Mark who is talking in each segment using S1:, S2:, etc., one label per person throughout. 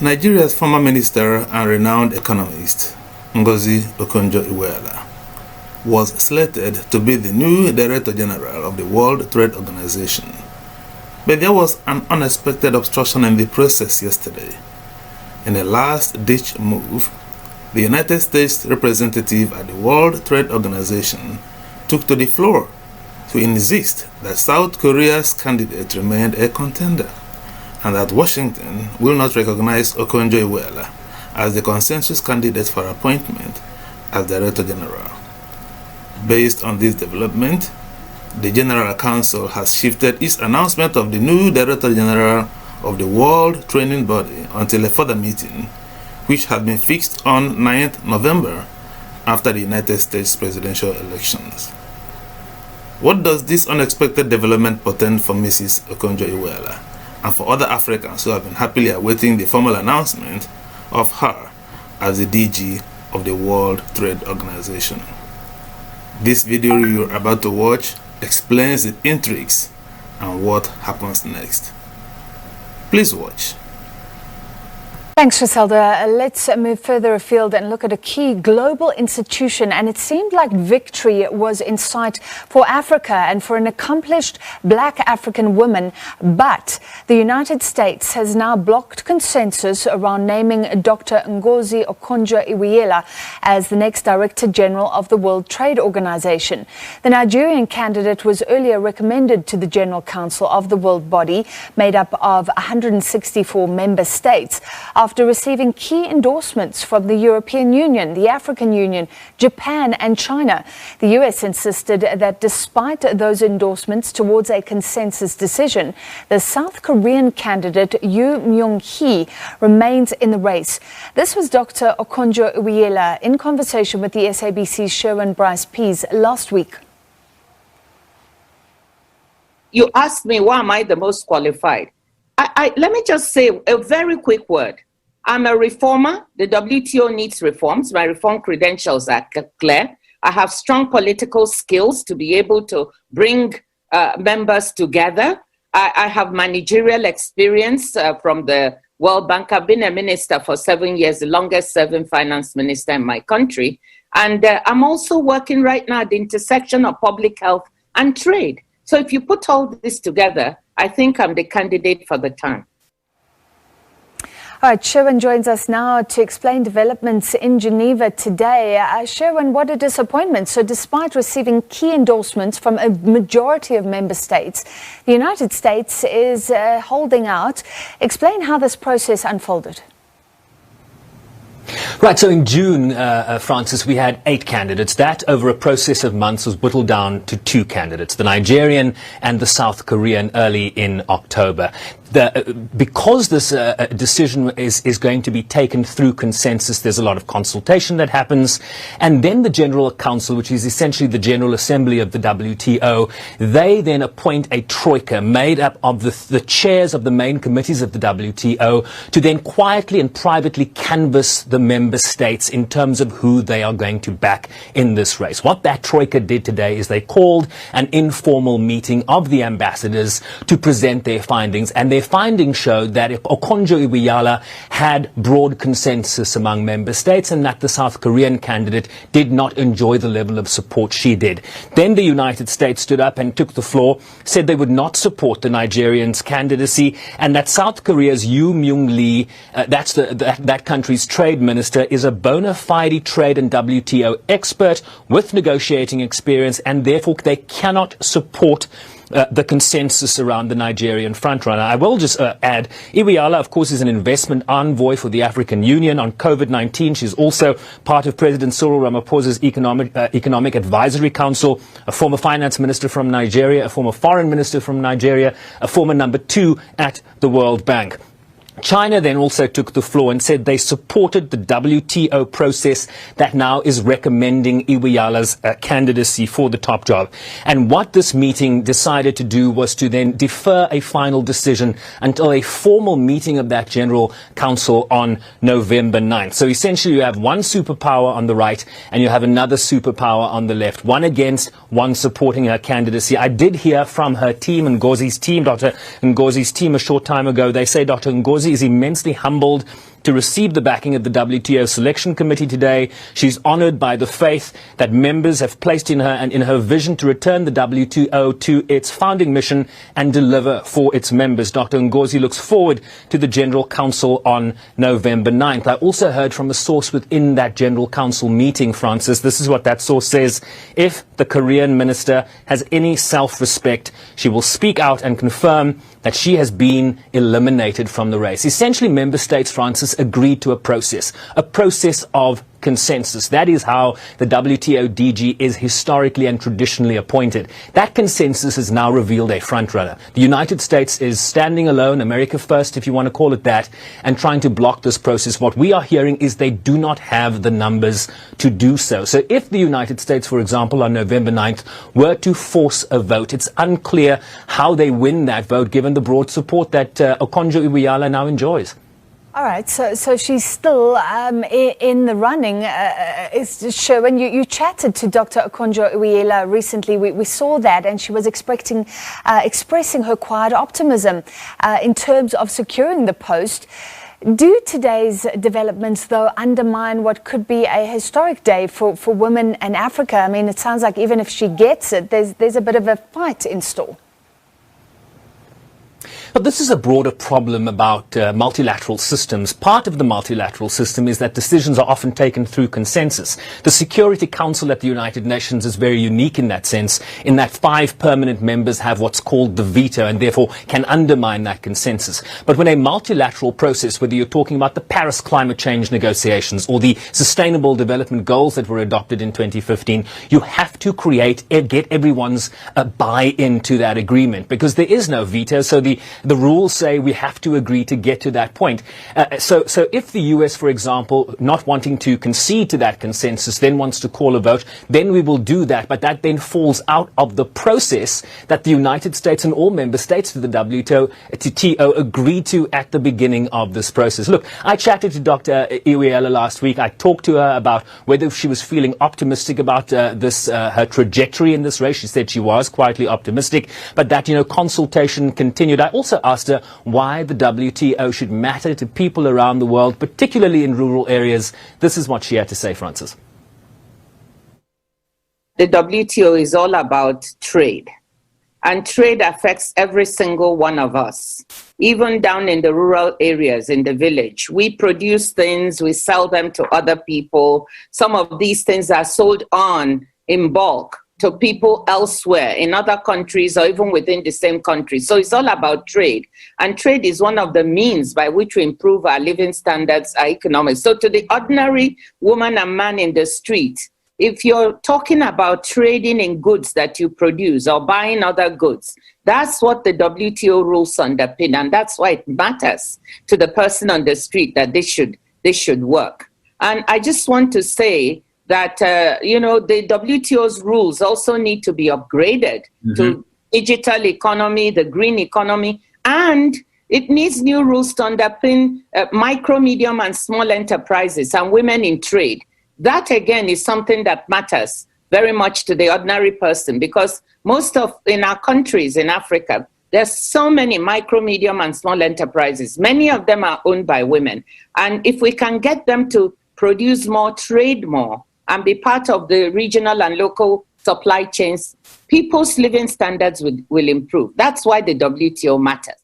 S1: Nigeria's former minister and renowned economist, Ngozi Okonjo-Iweala, was slated to be the new Director General of the World Trade Organization. But there was an unexpected obstruction in the process yesterday. In a last-ditch move, the United States representative at the World Trade Organization took to the floor to insist that South Korea's candidate remained a contender, and that Washington will not recognize Okonjo-Iweala as the consensus candidate for appointment as Director General. Based on this development, the General Counsel has shifted its announcement of the new Director General of the World Training Body until a further meeting, which had been fixed on 9th November after the United States presidential elections. What does this unexpected development portend for Mrs. Okonjo-Iweala and for other Africans who have been happily awaiting the formal announcement of her as the DG of the World Trade Organization? This video you're about to watch explains the intrigues and what happens next. Please watch.
S2: Thanks, Griselda. Let's move further afield and look at a key global institution. And it seemed like victory was in sight for Africa and for an accomplished black African woman. But the United States has now blocked consensus around naming Dr. Ngozi Okonjo-Iweala as the next Director General of the World Trade Organization. The Nigerian candidate was earlier recommended to the General Counsel of the world body, made up of 164 member states, after receiving key endorsements from the European Union, the African Union, Japan and China. The US insisted that despite those endorsements towards a consensus decision, the South Korean candidate Yoo Myung-hee remains in the race. This was Dr. Okonjo-Iweala in conversation with the SABC's Sherwin Bryce-Pease last week.
S3: You asked me, why am I the most qualified? Let me just say a very quick word. I'm a reformer. The WTO needs reforms. My reform credentials are clear. I have strong political skills to be able to bring members together. I have managerial experience from the World Bank. I've been a minister for 7 years, the longest serving finance minister in my country. And I'm also working right now at the intersection of public health and trade. So if you put all this together, I think I'm the candidate for the time.
S2: All right, Sherwin joins us now to explain developments in Geneva today. Sherwin, what a disappointment. So despite receiving key endorsements from a majority of member states, the United States is holding out. Explain how this process unfolded.
S4: Right, so in June, Francis, we had 8 candidates. That, over a process of months, was whittled down to 2 candidates, the Nigerian and the South Korean, early in October. Because this decision is going to be taken through consensus, there's a lot of consultation that happens. And then the General Counsel, which is essentially the General Assembly of the WTO, they then appoint a troika made up of the chairs of the main committees of the WTO to then quietly and privately canvass the member states in terms of who they are going to back in this race. What that troika did today is they called an informal meeting of the ambassadors to present their findings, and their findings showed that if Okonjo-Iweala had broad consensus among member states and that the South Korean candidate did not enjoy the level of support she did. Then the United States stood up and took the floor, said they would not support the Nigerian's candidacy, and that South Korea's Yoo Myung-lee, that's that country's trade minister, is a bona fide trade and WTO expert with negotiating experience, and therefore they cannot support the consensus around the Nigerian frontrunner. I will just add, Iweala, of course, is an investment envoy for the African Union on COVID-19. She's also part of President Cyril Ramaphosa's Economic Advisory Council, a former finance minister from Nigeria, a former foreign minister from Nigeria, a former number 2 at the World Bank. China then also took the floor and said they supported the WTO process that now is recommending Iweala's candidacy for the top job. And what this meeting decided to do was to then defer a final decision until a formal meeting of that General Council on November 9th. So essentially you have one superpower on the right and you have another superpower on the left, one against, one supporting her candidacy. I did hear from her team, Ngozi's team, Dr. Ngozi's team, a short time ago. They say Dr. Ngozi is immensely humbled to receive the backing of the WTO Selection Committee today. She's honored by the faith that members have placed in her and in her vision to return the WTO to its founding mission and deliver for its members. Dr. Ngozi looks forward to the General Counsel on November 9th. I also heard from a source within that General Counsel meeting, Francis. This is what that source says. If the Korean minister has any self-respect, she will speak out and confirm that she has been eliminated from the race. Essentially, member states, Francis, agreed to a process of consensus. That is how the WTO DG is historically and traditionally appointed. That consensus has now revealed a frontrunner. The United States is standing alone, America first, if you want to call it that, and trying to block this process. What we are hearing is they do not have the numbers to do so. So if the United States, for example, on November 9th, were to force a vote, it's unclear how they win that vote, given the broad support that Okonjo-Iweala now enjoys.
S2: All right, so she's still in the running. When you chatted to Dr. Okonjo-Iweala recently, we saw that, and she was expressing her quiet optimism in terms of securing the post. Do today's developments, though, undermine what could be a historic day for women in Africa? I mean, it sounds like even if she gets it, there's a bit of a fight in store.
S4: But this is a broader problem about multilateral systems. Part of the multilateral system is that decisions are often taken through consensus. The Security Council at the United Nations is very unique in that sense, in that 5 permanent members have what's called the veto and therefore can undermine that consensus. But when a multilateral process, whether you're talking about the Paris climate change negotiations or the Sustainable Development Goals that were adopted in 2015, you have to get everyone's buy-in to that agreement, because there is no veto. So the rules say we have to agree to get to that point. So if the US, for example, not wanting to concede to that consensus, then wants to call a vote, then we will do that. But that then falls out of the process that the United States and all member states of the WTO agreed to at the beginning of this process. Look, I chatted to Dr. Iweala last week. I talked to her about whether she was feeling optimistic about her trajectory in this race. She said she was quietly optimistic, but that, consultation continued. I also asked her why the WTO should matter to people around the world, particularly in rural areas. This is what she had to say, Francis.
S3: The WTO is all about trade, and trade affects every single one of us, even down in the rural areas, in the village. We produce things, we sell them to other people. Some of these things are sold on in bulk to people elsewhere in other countries or even within the same country. So it's all about trade. And trade is one of the means by which we improve our living standards, our economy. So to the ordinary woman and man in the street, if you're talking about trading in goods that you produce or buying other goods, that's what the WTO rules underpin. And that's why it matters to the person on the street that this should work. And I just want to say that, the WTO's rules also need to be upgraded to digital economy, the green economy, and it needs new rules to underpin micro, medium, and small enterprises and women in trade. That, again, is something that matters very much to the ordinary person, because in our countries in Africa, there's so many micro, medium, and small enterprises. Many of them are owned by women. And if we can get them to produce more, trade more, and be part of the regional and local supply chains, people's living standards will improve. That's why the WTO matters.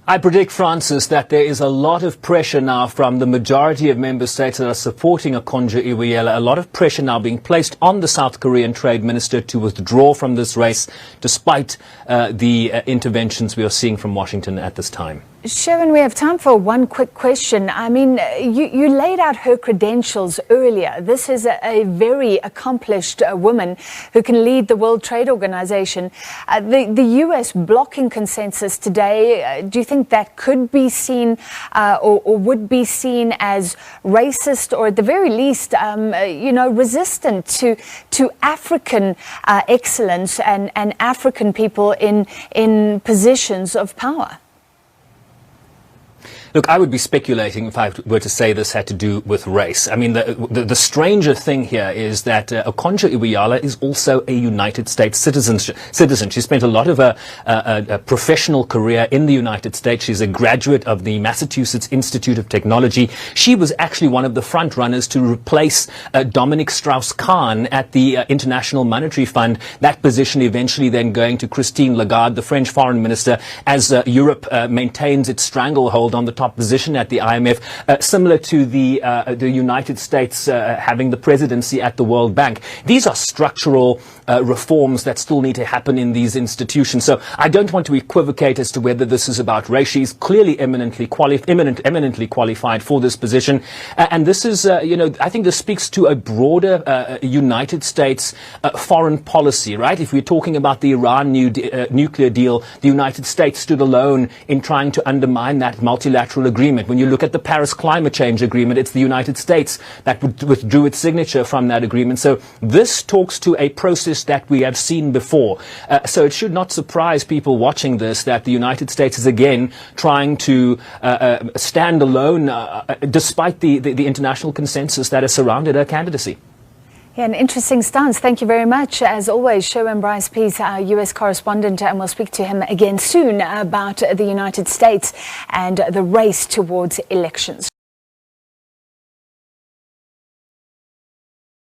S4: I predict, Francis, that there is a lot of pressure now from the majority of member states that are supporting Okonjo-Iweala, a lot of pressure now being placed on the South Korean trade minister to withdraw from this race, despite the interventions we are seeing from Washington at this time.
S2: Sharon, we have time for one quick question. I mean, you laid out her credentials earlier. This is a very accomplished woman who can lead the World Trade Organization. The U.S. blocking consensus today, do you think that could be seen or would be seen as racist, or at the very least, resistant to African excellence and African people in positions of power?
S4: Look, I would be speculating if I were to say this had to do with race. I mean, the stranger thing here is that Okonjo-Iweala is also a United States citizen. She spent a lot of a professional career in the United States. She's a graduate of the Massachusetts Institute of Technology. She was actually one of the front runners to replace Dominic Strauss-Kahn at the International Monetary Fund. That position eventually then going to Christine Lagarde, the French foreign minister, as Europe maintains its stranglehold on the top position at the IMF, similar to the United States having the presidency at the World Bank. These are structural reforms that still need to happen in these institutions. So I don't want to equivocate as to whether this is about race. She's clearly eminently qualified for this position. And this is, I think this speaks to a broader United States foreign policy, right? If we're talking about the Iran nuclear deal, the United States stood alone in trying to undermine that multilateral agreement. When you look at the Paris climate change agreement, it's the United States that withdrew its signature from that agreement. So this talks to a process that we have seen before. So it should not surprise people watching this that the United States is again trying to stand alone despite the international consensus that has surrounded her candidacy.
S2: Yeah, an interesting stance. Thank you very much. As always, Sherwin Bryce-Pease, our U.S. correspondent, and we'll speak to him again soon about the United States and the race towards elections.